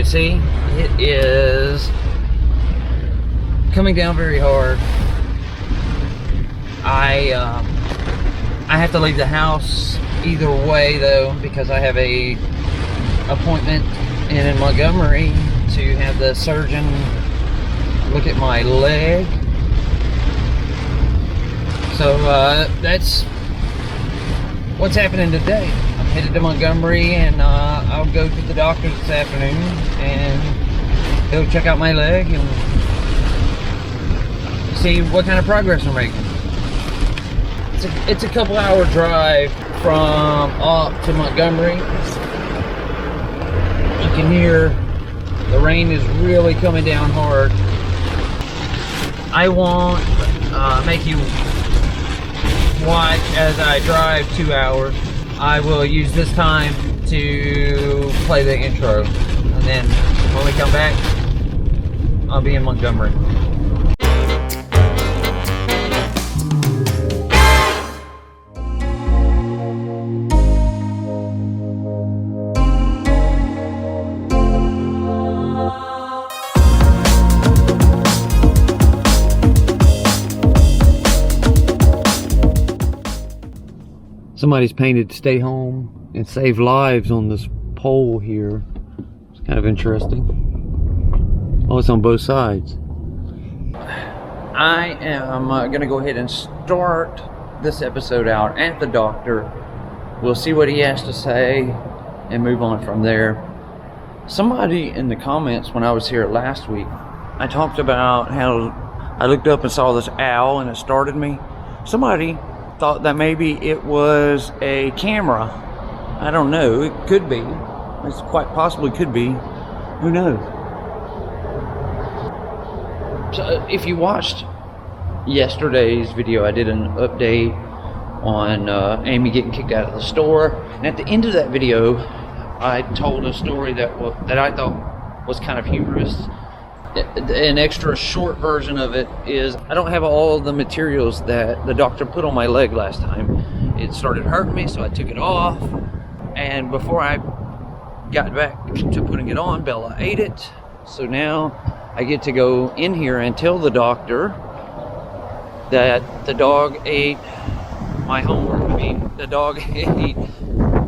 see, it is coming down very hard. I have to leave the house either way though, because I have a appointment in Montgomery to have the surgeon look at my leg. So that's what's happening today. I'm headed to Montgomery, and I'll go to the doctor this afternoon and he'll check out my leg and see what kind of progress we're making. It's a couple hour drive from up to Montgomery. You can hear the rain is really coming down hard. I won't make you watch as I drive 2 hours. I will use this time to play the intro, and then when we come back, I'll be in Montgomery. Somebody's painted "Stay Home and Save Lives" on this pole here. It's kind of interesting. Oh, it's on both sides. I am going to go ahead and start this episode out at the doctor. We'll see what he has to say and move on from there. Somebody in the comments when I was here last week, I talked about how I looked up and saw this owl and it started me. Somebody thought that maybe it was a camera. I don't know. It could be. It's quite possibly could be. Who knows? So if you watched yesterday's video, I did an update on Amy getting kicked out of the store. And at the end of that video, I told a story that I thought was kind of humorous. An extra short version of it is I don't have all the materials that the doctor put on my leg last time. It started hurting me, so I took it off, and before I got back to putting it on, Bella ate it. So now I get to go in here and tell the doctor that the dog ate my homework. I mean, the dog ate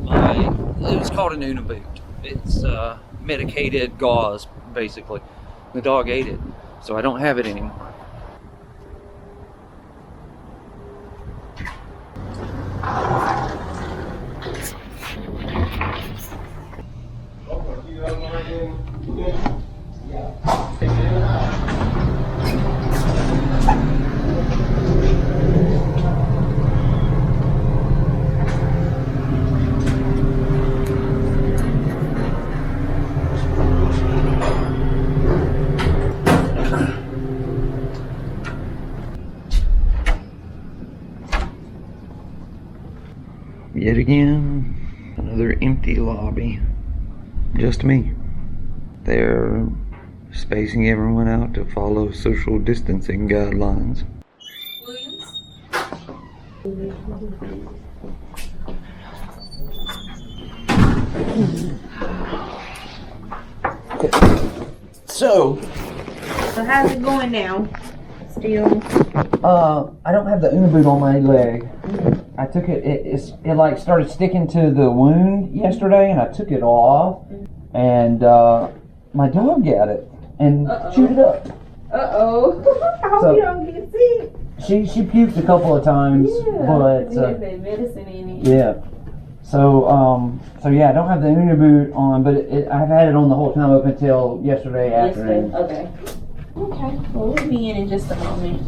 my, it was called an Uniboot. It's medicated gauze, basically. The dog ate it, so I don't have it anymore. Yet again, another empty lobby. Just me. They're spacing everyone out to follow social distancing guidelines. Williams? So how's it going now? Still? I don't have the Uniboot on my leg. I took it, it like started sticking to the wound yesterday, and I took it off, and my dog got it and chewed it up. Uh-oh. I hope you don't get sick. She puked a couple of times, but it has that medicine in it. yeah. So yeah, I don't have the Uniboot on, but I've had it on the whole time up until yesterday afternoon. Okay. Okay. Well, we'll be in just a moment.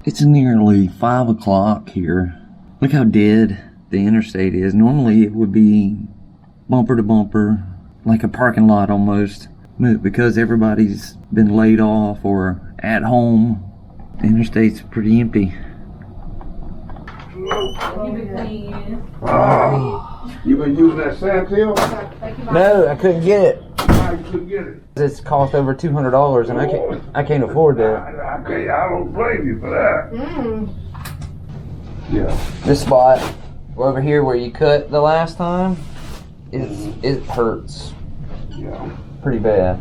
It's nearly 5 o'clock here. Look how dead the interstate is. Normally it would be bumper to bumper, like a parking lot almost. But because everybody's been laid off or at home, the interstate's pretty empty. You been using that sandhill? No, I couldn't get it. Why you couldn't get it? It's cost over $200, and I can't afford that. I don't blame you for that. Yeah. This spot over here where you cut the last time, it hurts Yeah. pretty bad.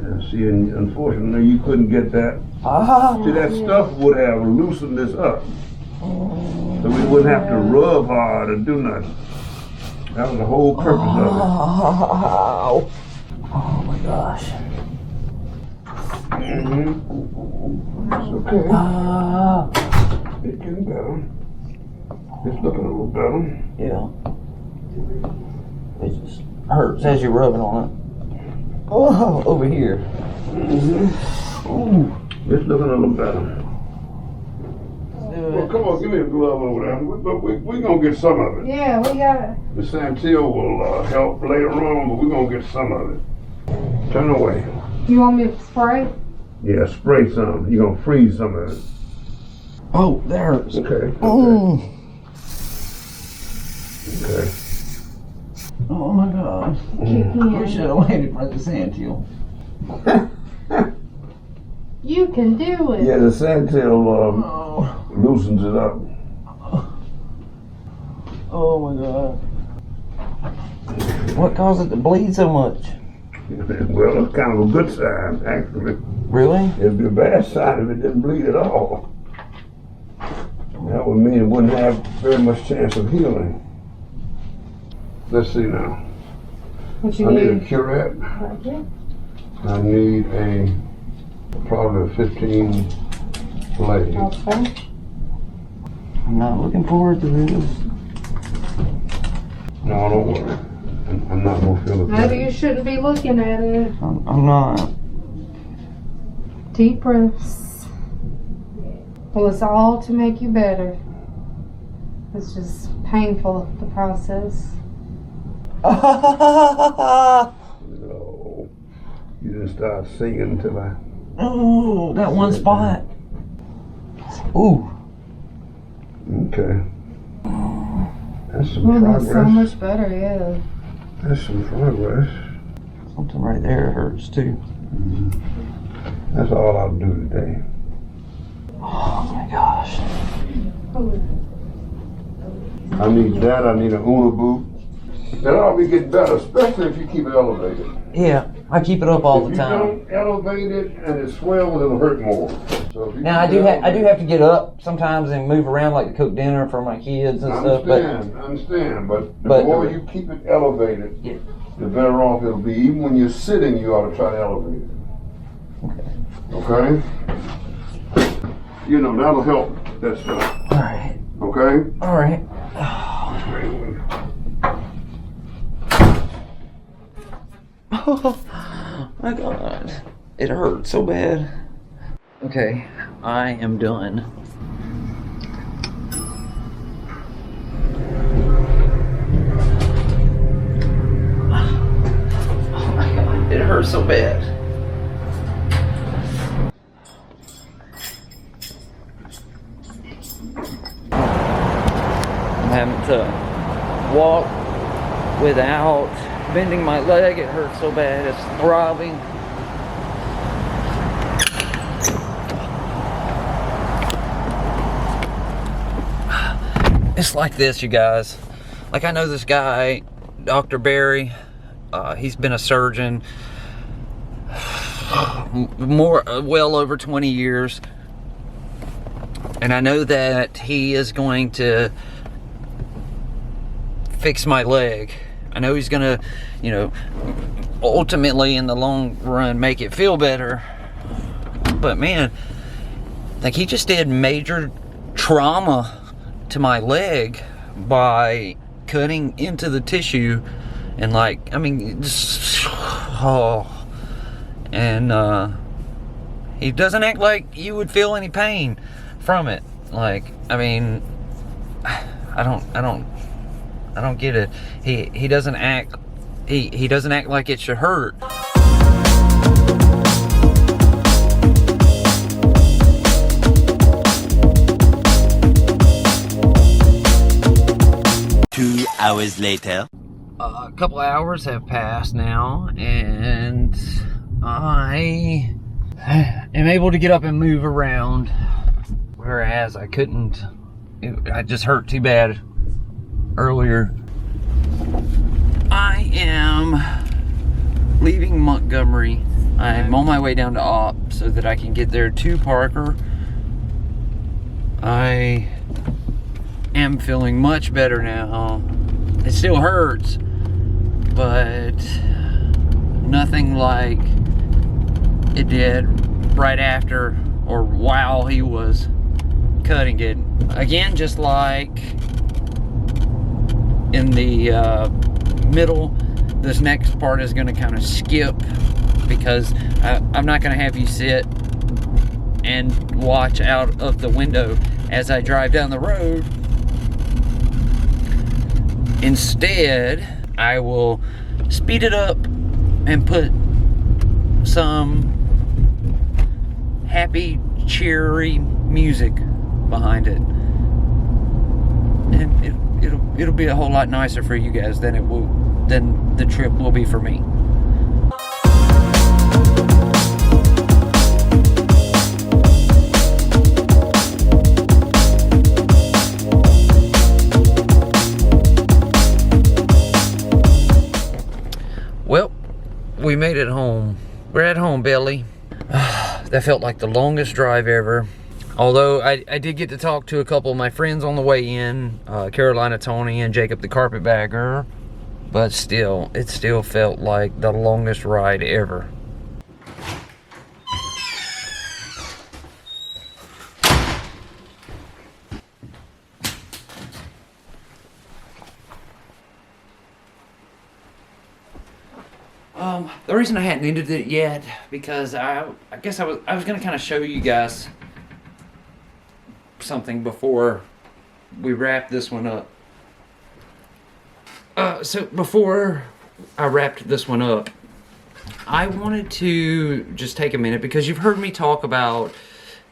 Yeah, see, and unfortunately, you couldn't get that. Ah, See, that stuff would have loosened this up. So we wouldn't have to rub hard or do nothing. That was the whole purpose of it. Oh my gosh. Mm-hmm. It's okay. It's getting better. It's looking a little better. Yeah. It just hurts as you're rubbing on it. Oh, over here. Mm-hmm. Ooh, it's looking a little better. Well, come on, give me a glove over there. We're going to get some of it. Yeah, we got it. The Santil will help later on, but we're going to get some of it. Turn away. You want me to spray? Yeah, spray some. You're going to freeze some of it. Oh, that hurts. Okay. Okay. Oh my gosh. We should have waited for the Santil. You can do it. Yeah, the Santil loosens it up. Oh my god. What caused it to bleed so much? Well, it's kind of a good sign, actually. Really? It'd be a bad sign if it didn't bleed at all. That would mean it wouldn't have very much chance of healing. Let's see now. What you I need a need? curette. Right here. I need probably a 15 blade. Okay. I'm not looking forward to this. No, don't worry. I'm not gonna feel the Maybe you pain. shouldn't be looking at it. I'm not. Deep breaths. Well, it's all to make you better. It's just painful, the process. No. You didn't start singing until I... Oh, that one spot. Ooh. Okay. That's some Well, that's progress. so much better, yeah. That's some progress. Something right there hurts too. That's all I'll do today. Oh my gosh. I need that. I need an Una boot. That'll be getting better, especially if you keep it elevated. Yeah, I keep it up all the time. If you don't elevate it and it swells, it'll hurt more. So if you Now I keep do it have to get up sometimes and move around, like to cook dinner for my kids and I stuff. understand, but the but- more you keep it elevated, Yeah. the better off it'll be. Even when you're sitting, you ought to try to elevate it. Okay? You know, that'll help that stuff. All right. Okay? All right. Oh my god. It hurts so bad. Okay, I am done. Oh my god, it hurts so bad. I'm having to walk without bending my leg. It hurts so bad. It's throbbing. It's like this, you guys. Like, I know this guy, Dr. Barry. He's been a surgeon well over 20 years. And I know that he is going to fix my leg. I know he's gonna, you know, ultimately in the long run make it feel better. But man, like, he just did major trauma to my leg by cutting into the tissue and, like, I mean, and he doesn't act like you would feel any pain from it. Like, I mean, I don't get it. He doesn't act he doesn't act like it should hurt. Two hours later. A couple hours have passed now, and I am able to get up and move around, whereas I couldn't I just hurt too bad earlier. I am leaving Montgomery. I'm on my way down to Op so that I can get there to Parker. I am feeling much better now. It still hurts, but nothing like it did right after or while he was cutting it. Again, just like in the middle, this next part is going to kind of skip because I'm not going to have you sit and watch out of the window as I drive down the road. Instead, I will speed it up and put some happy, cheery music behind it. And it'll be a whole lot nicer for you guys than the trip will be for me. Well, we made it home. We're at home, Billy. That felt like the longest drive ever. Although I did get to talk to a couple of my friends on the way in, Carolina Tony and Jacob the Carpetbagger, but still, it still felt like the longest ride ever. The reason I hadn't ended it yet, because I guess I was gonna kind of show you guys something before we wrap this one up. So before I wrapped this one up, I wanted to just take a minute because you've heard me talk about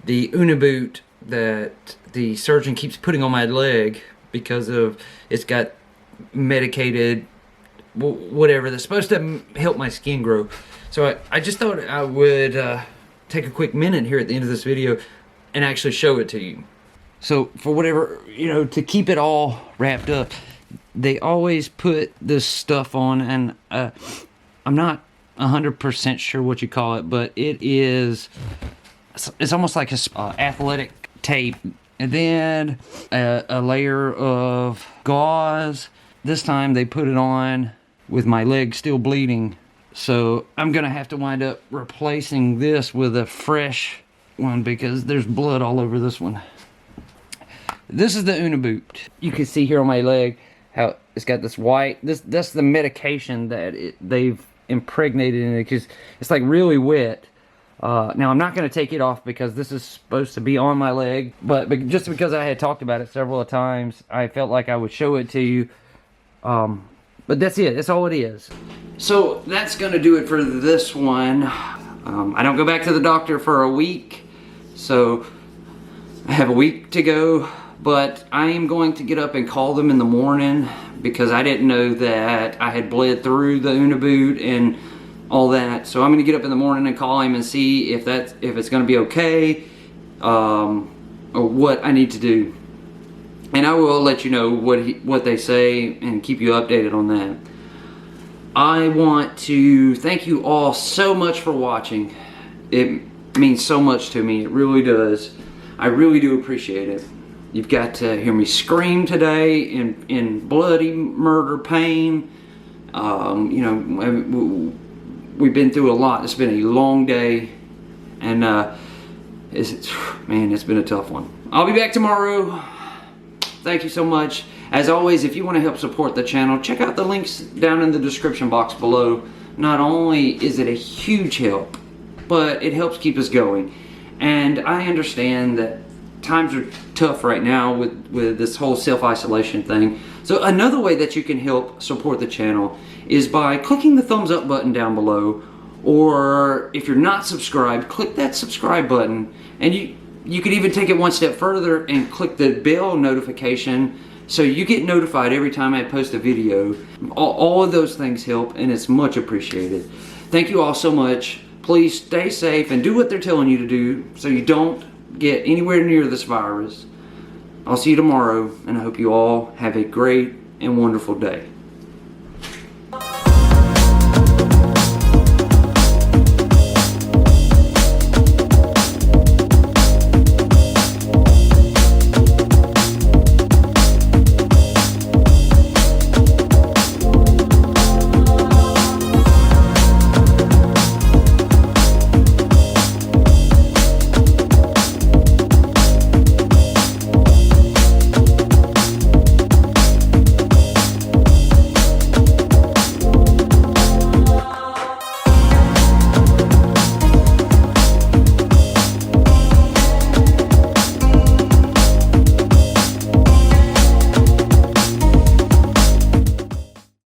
the Uniboot that the surgeon keeps putting on my leg because of it's got medicated whatever that's supposed to help my skin grow. So I just thought I would take a quick minute here at the end of this video and actually show it to you. So for whatever, to keep it all wrapped up, they always put this stuff on, and I'm not 100% sure what you call it, but it's almost like a athletic tape, and then a layer of gauze. This time they put it on with my leg still bleeding, so I'm gonna have to wind up replacing this with a fresh one because there's blood all over this one. This is the Uniboot. You can see here on my leg how it's got this white, that's the medication that they've impregnated in it because it's like really wet. Now I'm not going to take it off because this is supposed to be on my leg, but just because I had talked about it several times, I felt like I would show it to you. But that's it, that's all it is. So that's going to do it for this one. I don't go back to the doctor for a week, so I have a week to go. But I am going to get up and call them in the morning because I didn't know that I had bled through the Uniboot and all that. So I'm going to get up in the morning and call him and see if it's going to be okay, or what I need to do. And I will let you know what they say and keep you updated on that. I want to thank you all so much for watching. It means so much to me. It really does. I really do appreciate it. You've got to hear me scream today in bloody murder pain. We've been through a lot. It's been a long day, and it's been a tough one. I'll be back tomorrow. Thank you so much. As always, if you want to help support the channel, check out the links down in the description box below. Not only is it a huge help, but it helps keep us going. And I understand that times are tough right now with this whole self-isolation thing. So another way that you can help support the channel is by clicking the thumbs up button down below, or if you're not subscribed, click that subscribe button, and you could even take it one step further and click the bell notification so you get notified every time I post a video. All of those things help, and it's much appreciated. Thank you all so much. Please stay safe and do what they're telling you to do so you don't get anywhere near this virus. I'll see you tomorrow, and I hope you all have a great and wonderful day.